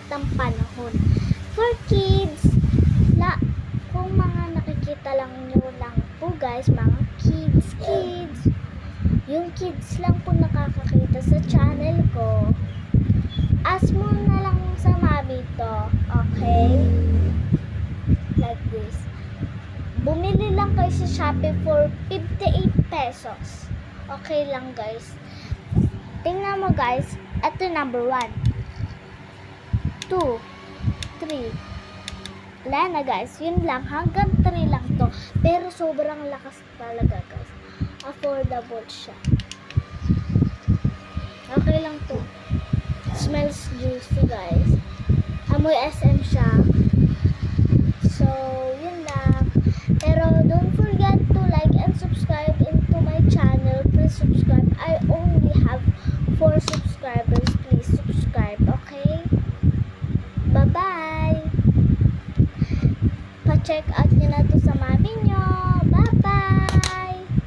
limit ng panahon. For kids, kung mga nakikita lang nyo lang po guys, mga kids, yung kids lang po nakakakita sa channel ko, ask mo na lang sa mami to, okay? Like this. Bumili lang kayo sa Shopee for 58 pesos. Okay lang guys. Tingnan mo guys, ito number 1, 2, 3. Wala na guys, yun lang, hanggang 3 lang to. Pero sobrang lakas talaga guys. Affordable siya. Okay lang to. Smells juicy guys. Amoy SM siya. So, yun lang. Pero don't forget to like and subscribe into my channel. Please subscribe. I only have 4 subscribers. Please subscribe, okay? Bye-bye! Pa-check out nyo na to sa mami nyo. Bye-bye!